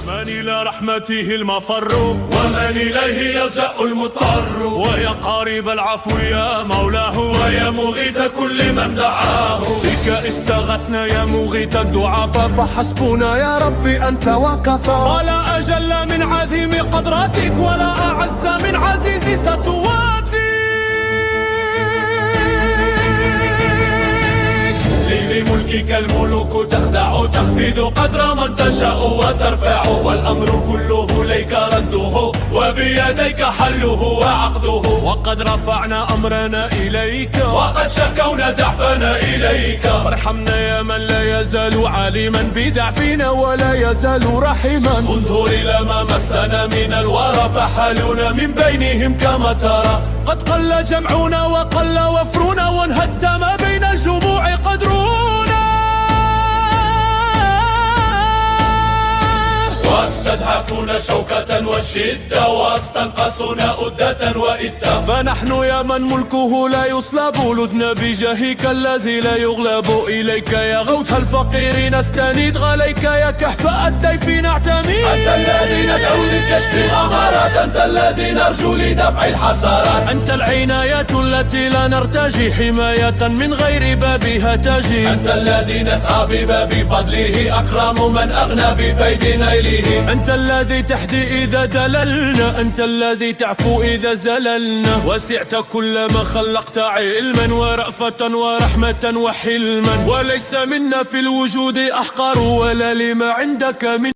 من إلى رحمته المفر ومن إليه يلجأ المضطر ويا قارب العفو يا مولاه ويا مغيث كل من دعاه بك استغثنا يا مغيث الضعفاء فحسبنا يا ربي أنت وكفى ولا أجل من عظيم قدراتك ولا أعز من عزيز ستواتك لملكك الملوك تخدع تخفض قدر من تشاء وترفع والأمر كله ليك رده وبيديك حله وعقده وقد رفعنا أمرنا إليك وقد شكونا ضعفنا إليك فارحمنا يا من لا يزال عالما بضعفنا ولا يزال رحيما انظر إلى ما مسنا من الورى فحالنا من بينهم كما ترى قد قل جمعنا وقل وفرنا وانهد ما بين الجموع قدرنا واستدحفونا شوكة والشدة واستنقصونا أدة وإدة فنحن يا من ملكه لا يصلب لذنا بجاهك الذي لا يغلب إليك يا غوث الفقير نستند غليك يا كهف الضيف نعتمد أنت الذي ندعو لكشف الأمارات أنت الذي نرجو لدفع الحسرات أنت العناية التي لا نرتجي حماية من غير بابها تجي أنت الذي نسعى بباب فضله أكرم من أغنى بفيد نيله أنت الذي تحدي إذا دللنا أنت الذي تعفو إذا زللنا وسعت كل ما خلقت علما ورأفة ورحمة وحلما وليس منا في الوجود أحقر ولا لما عندك من